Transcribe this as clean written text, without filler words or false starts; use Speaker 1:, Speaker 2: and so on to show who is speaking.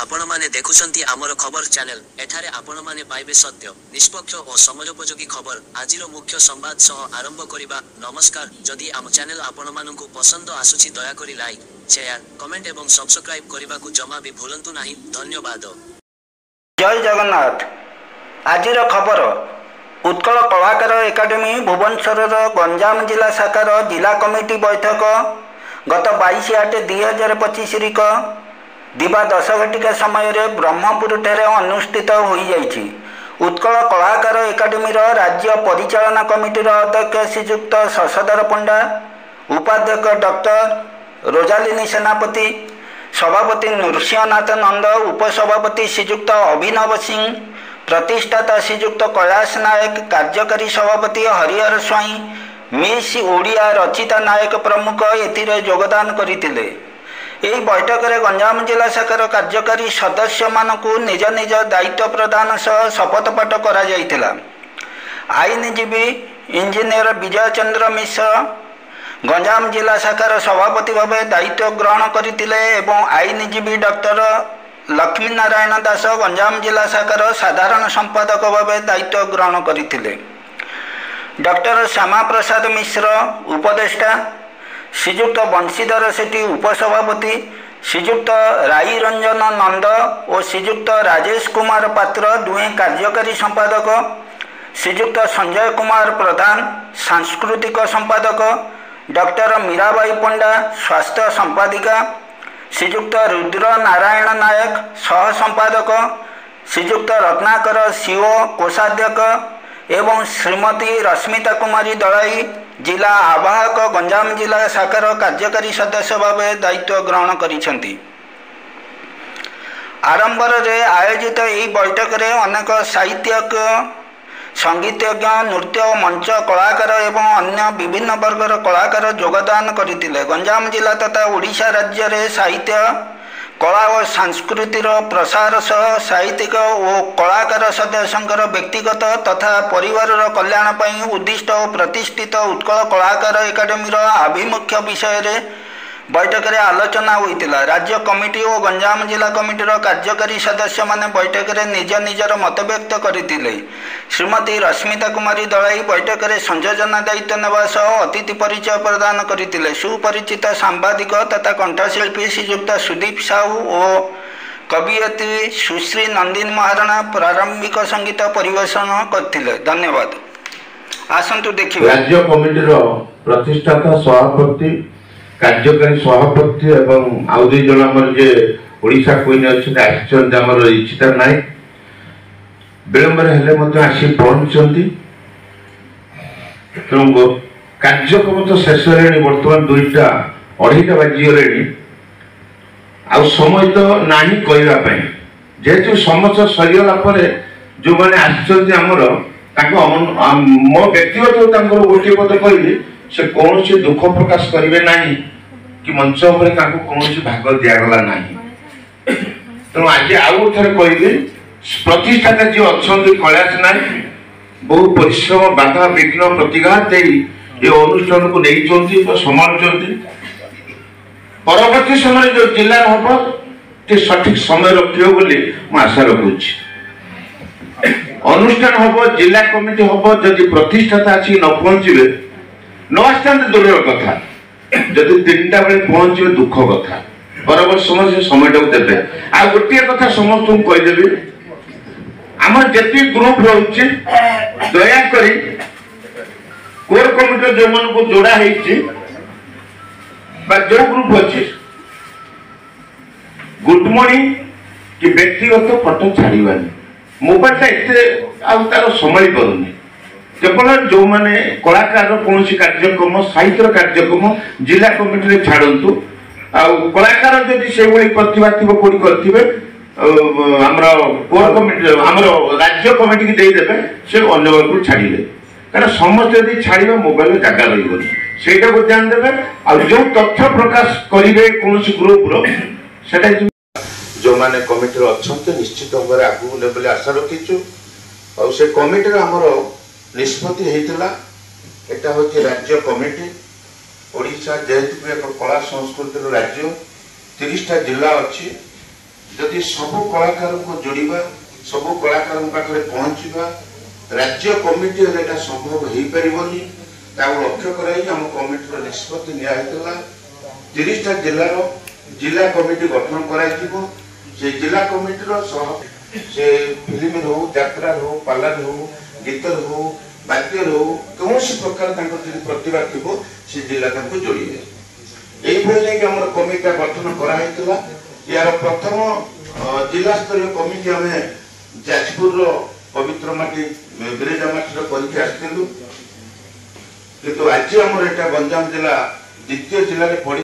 Speaker 1: आपण माने देखुछंती आमर खबर चैनल एठारे आपण माने पाइबे सत्य निष्पक्ष और समयोपयोगी खबर आजिर मुख्य संवाद सह आरंभ करिबा। नमस्कार, जदि आम चैनल आपण मानकु पसंद आसुछि दया करी लाइक शेयर कमेंट एवं सब्सक्राइब करिबा को जमा भी भूलंतु नाही। धन्यवाद।
Speaker 2: जय जगन्नाथ। आजिर खबर उत्कल कलाकार एकाडेमी भुवनेश्वर गंजाम जिला शाखार जिला कमिटी बैठक गत 22/8/2025 दिवा 10 घटिका समय ब्रह्मपुर ठारे अनुष्ठित हो जाइछि। उत्कल कलाकार एकाडेमी राज्य परिचालना कमिटीर अध्यक्ष श्रीयुक्त शशधर पंडा, उपाध्यक्ष डॉक्टर रोजालिनी सेनापति, सभापति नृसिंहनाथ नंद, उपसभापति श्रीयुक्त अभिनव सिंह, प्रतिष्ठाता श्रीयुक्त कैलाश नायक, कार्यकारी सभापति हरिहर स्वाई, मिस ओडिया रचिता नायक प्रमुख एथिरे योगदान करथिले। यही बैठक में गंजाम जिला शाखार कार्यकारी सदस्य मानकु निज निज दायित्व प्रदान सह शपथ पाठ करा जायतिला। आईनजीवी इंजीनियर विजय चंद्र मिश्र गंजाम जिला शाखार सभापति भाव दायित्व ग्रहण करथिले एवं आईनजीवी डॉक्टर लक्ष्मी नारायण दास गंजाम जिला शाखार साधारण संपादक भाव दायित्व ग्रहण करथिले। डॉक्टर श्यामा प्रसाद मिश्र उपदेष्टा, श्रीयुक्त बंशीधर सेठी उपसभापति, श्रीयुक्त राई रंजन नंद और श्रीयुक्त राजेश कुमार पात्र दुहे कार्यकारी संपादक, श्रीयुक्त संजय कुमार प्रधान सांस्कृतिक संपादक, डॉक्टर मीराबाई पंडा स्वास्थ्य संपादिका, श्रीयुक्त रुद्र नारायण नायक सह संपादक, श्रीयुक्त रत्नाकर सीओ कोषाध्यक्ष एवं श्रीमती रश्मिता कुमारी दलाई जिला आवाहक गंजाम जिला शाखार कार्यकारी सदस्य भाव दायित्व ग्रहण करिसेंती। आरंभ रे आयोजित यह बैठक रे अनेक साहित्यज्ञ, संगीतज्ञ, नृत्य और मंच कलाकार एवं अन्य विभिन्न वर्गर कलाकार योगदान करथिले। गंजाम जिला तथा ओडिशा राज्य रे साहित्य, कला और संस्कृतिर प्रसार सह साहित्यिक और कलाकार सदस्यंकर व्यक्तिगत तथा परिवार कल्याण पर उद्दिष्ट और प्रतिष्ठित उत्कल कलाकार एकाडेमी आभिमुख्य विषय रे बैठक रे आलोचना होइतिला। राज्य कमिटी और गंजाम जिला कमिटीर कार्यकारी सदस्य माने बैठक रे निज निजर मत व्यक्त करथिले। श्रीमती रश्मिता कुमारी दलाई बैठक रे संयोजना दायित्व नेबा सह अतिथि परिचय प्रदान करथिले। सुपरिचित सांबादिक तथा कंठशिल्पी श्रीयुक्त सुदीप साहू और कवियत्री सुश्री नंदिनी महाराणा प्रारंभिक संगीत परिवेशन करथिले। धन्यवाद। आसंतु देखिए।
Speaker 3: राज्य कमिटीर प्रतिष्ठाता सभापति, कार्यकारी सभापति एवं आउ दुई जन आमर जे ओडिशा क्वीन अच्छे आमर इच्छिता नायक विलंबर हेले मध्य आसी पहुंचती। तेणु कार्यक्रम तो शेष है, बर्तमान 2:30 बाजिगले आ समय तो ना कहवाई जेहेतु समस्त सरीगला जो मैंने आमर मो व्यक्तिगत गोटे पद कहली से कौन से दुख प्रकाश करेंगे ना कि मंच कौन भाग दिगला ना। तेणु आज आउ थे कहबी प्रतिष्ठाता जी अच्छा कैलाश नायक बहु परिश्रम बाधा विघ्न प्रतिघात ये अनुष्ठान को नहीं संभालुं। परवर्ती समय जो जिला हम सठिक समय रखियो बोली मु आशा रखुची। अनुष्ठान हम जिला कमिटी हम जदि प्रतिष्ठाता आसिक न पहुंचे न आसता दूर कथा, जदि 3टा बेले पहुंचे दुख कथा। बराबर समय से समय देते। आ गोटे कथा समस्त कहीदेवी, आम जी ग्रुप रोचे दयाकोर कोर कमिटी जो मन को जोड़ा जो ग्रुप अच्छे गुड मॉर्निंग कि व्यक्तिगत फोटो छाड़वानी मोबाइल तार संभाली पारुनी। केवल जो मैंने कलाकार कौन कार्यक्रम साहित्य कार्यक्रम जिला कमिटी छाड़ू कलाकार जदि से प्रतिभा थी कौटी करेंगे कोर कमिटी राज्य कमिटी की देदेवे से अन्य को छाड़े क्या समस्त यदि छाड़ा मोबाइल जगह रही सेटा को ध्यान देवे। आ जो तथ्य प्रकाश करेंगे कौन ग्रुप जो मैंने कमिटी अच्छा निश्चित भाव आगू ने आशा रखीचु। और से कमिटी आमर निष्पत्ति होता एटा हूँ राज्य कमिटी ओडिशा जेहेतु एक कला संस्कृतिर राज्य 30टा जिला अच्छी ଯଦି ସବୁ କଳାକାରଙ୍କୁ ଯୋଡ଼ିବା, ସବୁ କଳାକାରଙ୍କ ପାଖରେ ପହଞ୍ଚିବା, राज्य कमिटी एटा संभव हो पारिबनी ताऊ लक्ष्य कराई हम कमिटीर निष्पत्ति निया 30टा जिल्लार जिला कमिटी गठन कराइथिबो। से जिला कमिटीर से फिल्म हो, यात्रा हो, पार्लर हो, गीत हो, वाद्य हो, कौन प्रकार प्रतिभा थी से जिला जोड़े यही आम कमिटी गठन कराइला। यार प्रथम जिला स्तरीय कमिटी आम जाजपुर पवित्र माटी बिरेजा माटी करके आसलु, किंतु आज आम एटा गंजाम जिला द्वितीय जिले पड़